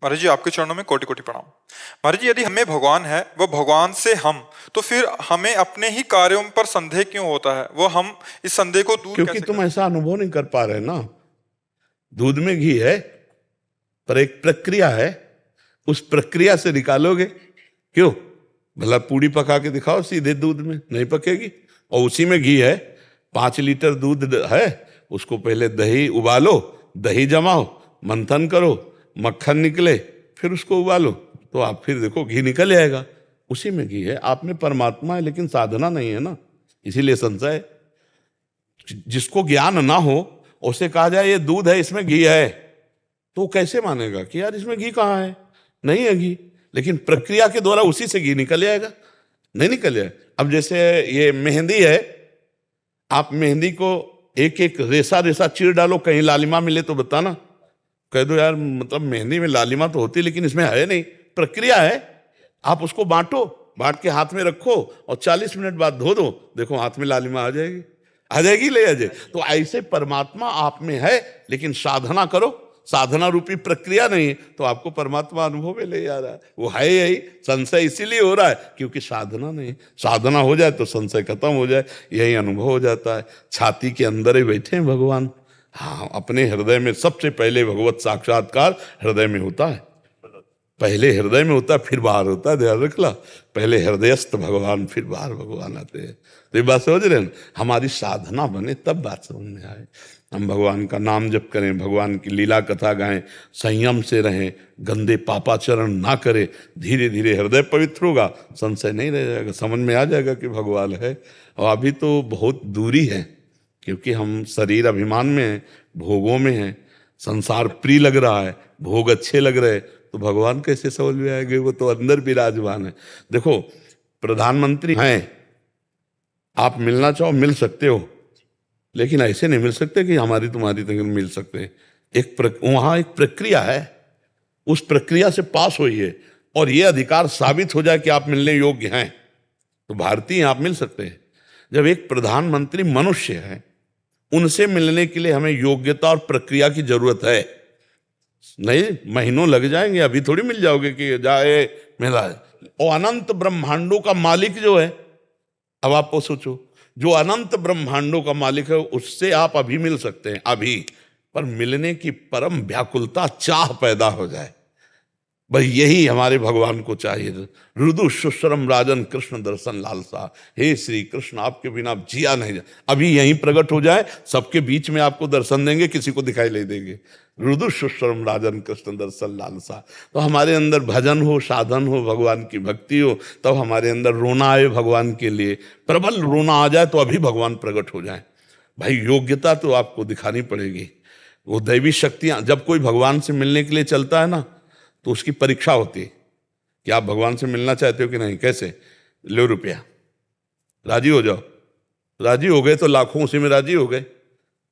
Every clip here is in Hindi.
महाराज जी, आपके चरणों में कोटि कोटि प्रणाम। महाराज जी, यदि हमें भगवान है, वो भगवान से हम, तो फिर हमें अपने ही कार्यों पर संदेह क्यों होता है? वो हम इस संदेह को दूर क्योंकि कैसे तुम करें? ऐसा अनुभव नहीं कर पा रहे ना। दूध में घी है, पर एक प्रक्रिया है, उस प्रक्रिया से निकालोगे क्यों? भला पूड़ी पका के दिखाओ सीधे दूध में, नहीं पकेगी। और उसी में घी है, 5 लीटर दूध है, उसको पहले दही उबालो, दही जमाओ, मंथन करो, मक्खन निकले, फिर उसको उबालो, तो आप फिर देखो घी निकल आएगा। उसी में घी है। आप में परमात्मा है, लेकिन साधना नहीं है ना, इसीलिए संशय है। जिसको ज्ञान ना हो, उसे कहा जाए ये दूध है, इसमें घी है, तो कैसे मानेगा कि यार इसमें घी कहाँ है? नहीं है घी। लेकिन प्रक्रिया के द्वारा उसी से घी निकल जाएगा, नहीं निकल जाए। अब जैसे ये मेहंदी है, आप मेहंदी को एक एक रेसा रेसा चीर डालो, कहीं लालिमा मिले तो बताना। कह दो यार मतलब मेहंदी में लालिमा तो होती, लेकिन इसमें है नहीं। प्रक्रिया है, आप उसको बांटो, बांट के हाथ में रखो और 40 मिनट बाद धो दो, देखो हाथ में लालिमा आ जाएगी, आ जाएगी, ले आ जाए। तो ऐसे परमात्मा आप में है, लेकिन साधना करो। साधना रूपी प्रक्रिया नहीं तो आपको परमात्मा अनुभव में ले जा रहा है, वो है यही। संशय इसीलिए हो रहा है क्योंकि साधना नहीं। साधना हो जाए तो संशय खत्म हो जाए, यही अनुभव हो जाता है। छाती के अंदर ही बैठे हैं भगवान। हाँ, अपने हृदय में सबसे पहले भगवत साक्षात्कार हृदय में होता है। पहले हृदय में होता है, फिर बाहर होता है, ध्यान रखला। पहले हृदयस्थ भगवान, फिर बाहर भगवान आते हैं। तो ये बात समझ रहे हैं? हमारी साधना बने तब बात समझ में आए। हम भगवान का नाम जप करें, भगवान की लीला कथा गाएं, संयम से रहें, गंदे पापाचरण ना करें, धीरे धीरे हृदय पवित्र होगा, संशय नहीं रह जाएगा, समझ में आ जाएगा कि भगवान है। और अभी तो बहुत दूरी है, क्योंकि हम शरीर अभिमान में हैं, भोगों में हैं, संसार प्रिय लग रहा है, भोग अच्छे लग रहे, तो भगवान कैसे समझ में आएंगे? वो तो अंदर विराजमान है। देखो, प्रधानमंत्री हैं, आप मिलना चाहो मिल सकते हो, लेकिन ऐसे नहीं मिल सकते कि हमारी तुम्हारी तक मिल सकते। वहां एक प्रक्रिया है, उस प्रक्रिया से पास होइए और ये अधिकार साबित हो जाए कि आप मिलने योग्य हैं, तो भारतीय आप मिल सकते हैं। जब एक प्रधानमंत्री मनुष्य है, उनसे मिलने के लिए हमें योग्यता और प्रक्रिया की जरूरत है। नहीं, महीनों लग जाएंगे, अभी थोड़ी मिल जाओगे कि जाए मिला है। और अनंत ब्रह्मांडों का मालिक जो है, अब आपको सोचो, जो अनंत ब्रह्मांडों का मालिक है, उससे आप अभी मिल सकते हैं, अभी। पर मिलने की परम व्याकुलता, चाह पैदा हो जाए, बस यही हमारे भगवान को चाहिए। रुदु शुश्रम राजन कृष्ण दर्शन लालसा, हे श्री कृष्ण आपके बिना जिया नहीं जा। अभी यहीं प्रकट हो जाए, सबके बीच में आपको दर्शन देंगे, किसी को दिखाई नहीं देंगे। रुदु शुश्रम राजन कृष्ण दर्शन लालसा। तो हमारे अंदर भजन हो, साधन हो, भगवान की भक्ति हो, तब हमारे अंदर रोना आए भगवान के लिए, प्रबल रोना आ जाए, तो अभी भगवान प्रकट हो जाए। भाई योग्यता तो आपको दिखानी पड़ेगी। वो दैवी शक्तियां, जब कोई भगवान से मिलने के लिए चलता है ना, तो उसकी परीक्षा होती है कि आप भगवान से मिलना चाहते हो कि नहीं। कैसे? लो रुपया, राजी हो जाओ। राजी हो गए तो लाखों उसी में राजी हो गए।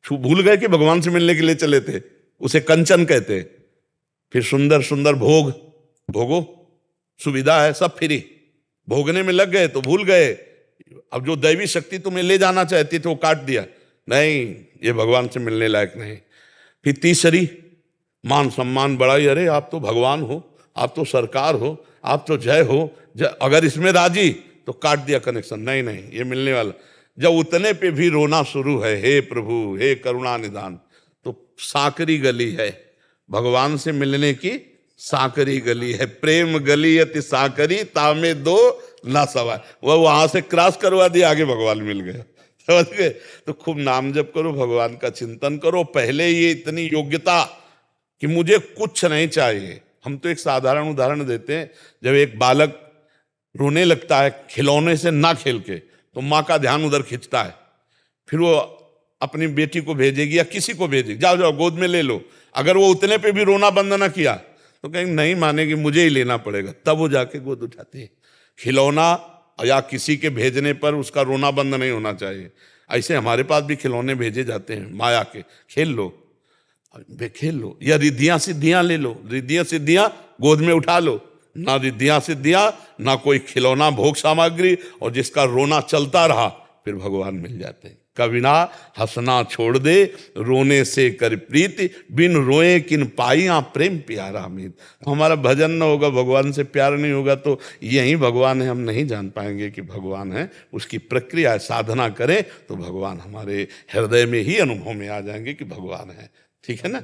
भूल गए कि भगवान से मिलने के लिए चले थे। उसे कंचन कहते। फिर सुंदर सुंदर भोग भोगो, सुविधा है, सब फ्री, भोगने में लग गए तो भूल गए। अब जो दैवी शक्ति तुम्हें ले जाना चाहती थी वो काट दिया, नहीं ये भगवान से मिलने लायक नहीं। फिर तीसरी, मान सम्मान बढ़ाई, अरे आप तो भगवान हो, आप तो सरकार हो, आप तो जय हो, अगर इसमें राजी, तो काट दिया कनेक्शन, नहीं नहीं ये मिलने वाला। जब उतने पे भी रोना शुरू है, हे प्रभु हे करुणा निदान, तो सांकरी गली है भगवान से मिलने की, सांकरी गली है। प्रेम गली अति सांकरी, तामे दो ना सवाय। वह वहां से क्रॉस करवा दिया, आगे भगवान मिल गया, समझ गए? तो खूब नाम जप करो, भगवान का चिंतन करो। पहले ये इतनी योग्यता कि मुझे कुछ नहीं चाहिए। हम तो एक साधारण उदाहरण देते हैं, जब एक बालक रोने लगता है खिलौने से ना खेल के, तो माँ का ध्यान उधर खींचता है, फिर वो अपनी बेटी को भेजेगी या किसी को भेजेगी, जाओ जाओ गोद में ले लो। अगर वो उतने पे भी रोना बंद ना किया तो कहीं नहीं मानेगी, मुझे ही लेना पड़ेगा, तब वो जाके गोद उठाती है। खिलौना या किसी के भेजने पर उसका रोना बंद नहीं होना चाहिए। ऐसे हमारे पास भी खिलौने भेजे जाते हैं माया के, खेल लो, खेल लो, या रिद्धियां सिद्धियां ले लो, रिद्धियां सिद्धियां गोद में उठा लो। ना रिद्धियां सिद्धियां, ना कोई खिलौना भोग सामग्री, और जिसका रोना चलता रहा, फिर भगवान मिल जाते हैं। कविना हंसना छोड़ दे, रोने से कर प्रीति, बिन रोए किन पाइया प्रेम प्यारा मीत। हमारा भजन न होगा, भगवान से प्यार नहीं होगा, तो यही भगवान है, हम नहीं जान पाएंगे कि भगवान है। उसकी प्रक्रिया है, साधना करें तो भगवान हमारे हृदय में ही अनुभव में आ जाएंगे कि भगवान है। ठीक है ना।